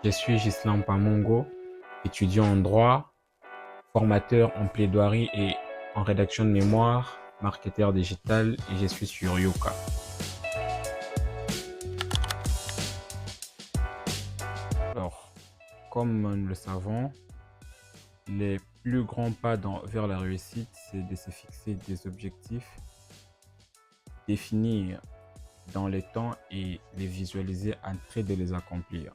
Je suis Ghislain Pamongo, étudiant en droit, formateur en plaidoirie et en rédaction de mémoire, marketeur digital et je suis sur Yuka. Alors, comme nous le savons, les plus grands pas vers la réussite, c'est de se fixer des objectifs, définir dans les temps et les visualiser en train de les accomplir.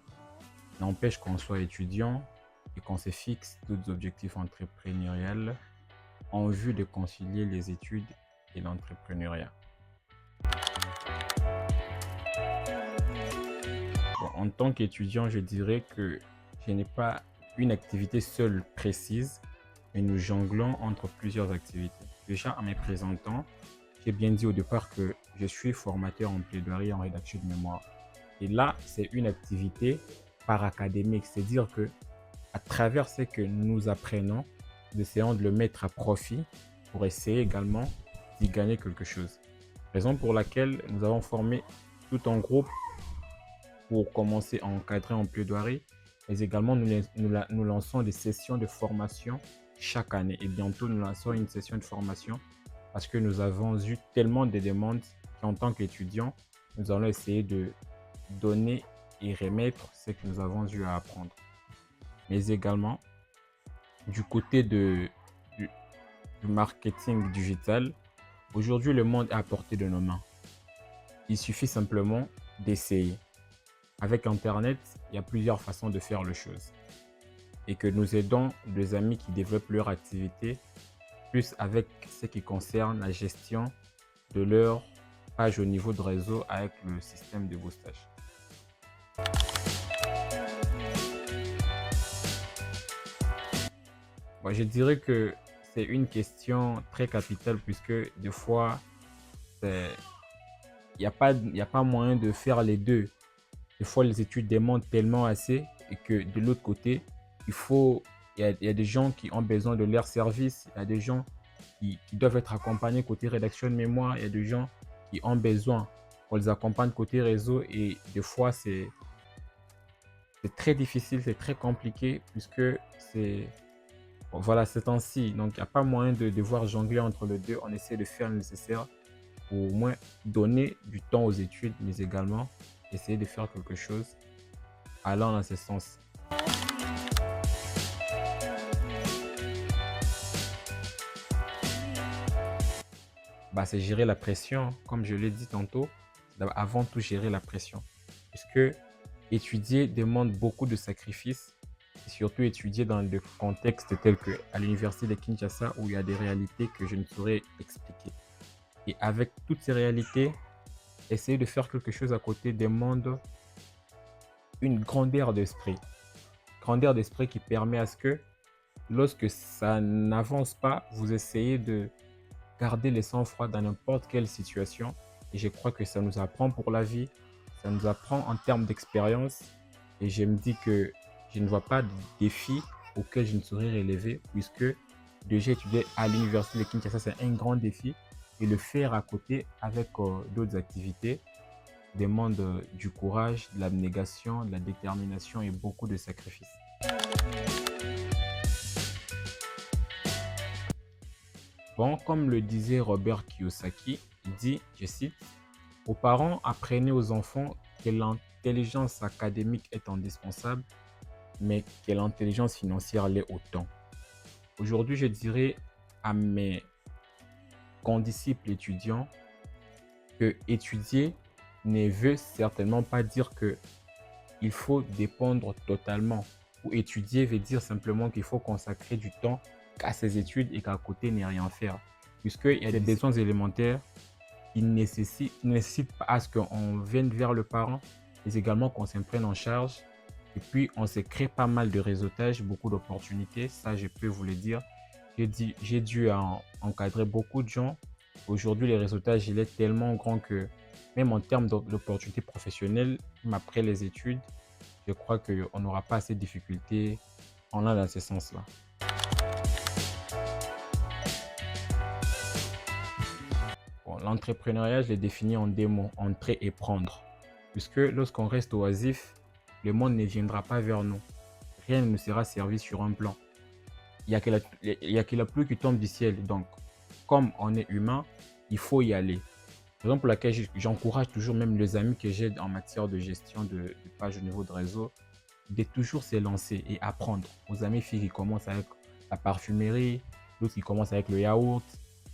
N'empêche qu'on soit étudiant et qu'on se fixe d'autres objectifs entrepreneuriaux en vue de concilier les études et l'entrepreneuriat. Bon, en tant qu'étudiant, je dirais que je n'ai pas une activité seule précise, mais nous jonglons entre plusieurs activités. Déjà, en me présentant, j'ai bien dit au départ que je suis formateur en plaidoirie et en rédaction de mémoire. Et là, c'est une activité paracadémique, c'est-à-dire que à travers ce que nous apprenons, nous essayons de le mettre à profit pour essayer également d'y gagner quelque chose. Raison pour laquelle nous avons formé tout un groupe pour commencer à encadrer en plaidoirie, mais également nous lançons des sessions de formation chaque année. Et bientôt, nous lançons une session de formation parce que nous avons eu tellement de demandes qu'en tant qu'étudiants, nous allons essayer de donner et remettre ce que nous avons eu à apprendre. Mais également, du côté du marketing digital, aujourd'hui, le monde est à portée de nos mains. Il suffit simplement d'essayer. Avec Internet, il y a plusieurs façons de faire les choses. Et que nous aidons des amis qui développent leur activité, plus avec ce qui concerne la gestion de leur page au niveau de réseau avec le système de boostage. Bon, je dirais que c'est une question très capitale puisque des fois, il n'y a pas moyen de faire les deux. Des fois, les études demandent tellement assez et que de l'autre côté, il y a des gens qui ont besoin de leur service, il y a des gens qui doivent être accompagnés côté rédaction de mémoire, il y a des gens qui ont besoin qu'on les accompagne côté réseau et des fois, c'est très difficile, c'est très compliqué puisque bon, voilà, c'est ainsi. Donc, il n'y a pas moyen de devoir jongler entre les deux. On essaie de faire le nécessaire pour au moins donner du temps aux études, mais également essayer de faire quelque chose allant dans ce sens. Bah, c'est gérer la pression, comme je l'ai dit tantôt, c'est avant tout gérer la pression. Puisque étudier demande beaucoup de sacrifices, et surtout étudier dans des contextes tels que à l'université de Kinshasa où il y a des réalités que je ne saurais expliquer. Et avec toutes ces réalités, essayer de faire quelque chose à côté demande une grandeur d'esprit. Grandeur d'esprit qui permet à ce que lorsque ça n'avance pas, vous essayez de garder le sang-froid dans n'importe quelle situation. Et je crois que ça nous apprend pour la vie, ça nous apprend en termes d'expérience. Et je me dis que je ne vois pas de défi auquel je ne saurais relever, puisque déjà étudier à l'université de Kinshasa, c'est un grand défi. Et le faire à côté avec d'autres activités demande du courage, de l'abnégation, de la détermination et beaucoup de sacrifices. Bon, comme le disait Robert Kiyosaki, il dit, je cite, aux parents, apprenez aux enfants que l'intelligence académique est indispensable, mais que l'intelligence financière l'est autant. Aujourd'hui, je dirais à mes condisciples étudiants que étudier ne veut certainement pas dire que il faut dépendre totalement. Ou étudier veut dire simplement qu'il faut consacrer du temps à ses études et qu'à côté, ne rien faire. Puisqu'il y a des besoins élémentaires qui nécessitent pas à ce qu'on vienne vers le parent, mais également qu'on s'en prenne en charge. Et puis, on se crée pas mal de réseautage, beaucoup d'opportunités. Ça, je peux vous le dire. J'ai dû encadrer beaucoup de gens. Aujourd'hui, le réseautage, il est tellement grand que même en termes d'opportunités professionnelles, même après les études, je crois qu'on n'aura pas assez de difficultés en allant dans ce sens-là. Bon, l'entrepreneuriat, je l'ai défini en deux mots, entrer et prendre. Puisque lorsqu'on reste oisif, le monde ne viendra pas vers nous. Rien ne sera servi sur un plan. Il y a que la pluie qui tombe du ciel. Donc, comme on est humain, il faut y aller. Raison pour laquelle j'encourage toujours même les amis que j'ai en matière de gestion de pages au niveau de réseau, de toujours se lancer et apprendre. Aux amis filles qui commencent avec la parfumerie, d'autres qui commencent avec le yaourt,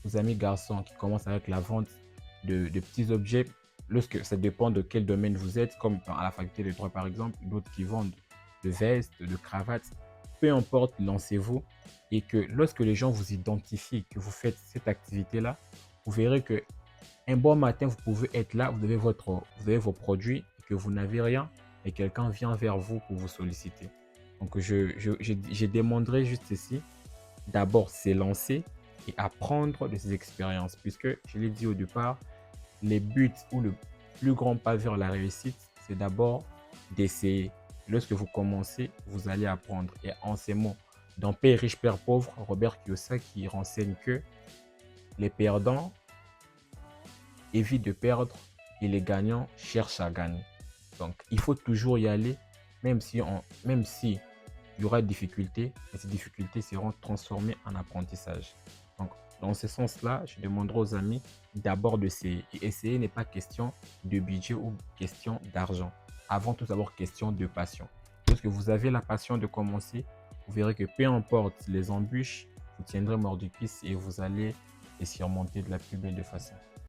aux amis garçons qui commencent avec la vente de petits objets, lorsque ça dépend de quel domaine vous êtes, comme à la faculté de droit par exemple, d'autres qui vendent de vestes, de cravates, peu importe, lancez-vous et que lorsque les gens vous identifient que vous faites cette activité-là, vous verrez que un bon matin, vous pouvez être là, vous avez vos produits et que vous n'avez rien et quelqu'un vient vers vous pour vous solliciter. Donc, je demanderai juste ici, d'abord s'élancer et apprendre de ces expériences, puisque je l'ai dit au départ, les buts ou le plus grand pas vers la réussite, c'est d'abord d'essayer. Lorsque vous commencez, vous allez apprendre. Et en ces mots, dans Père riche, Père pauvre, Robert Kiyosaki renseigne que les perdants évitent de perdre et les gagnants cherchent à gagner. Donc, il faut toujours y aller, même si il y aura des difficultés, et ces difficultés seront transformées en apprentissage. Donc, dans ce sens-là, je demanderai aux amis d'abord d'essayer. Et essayer n'est pas question de budget ou question d'argent. Avant tout d'abord, question de passion. Lorsque vous avez la passion de commencer, vous verrez que peu importe les embûches, vous tiendrez mort du cuisse et vous allez les surmonter de la plus belle de façon.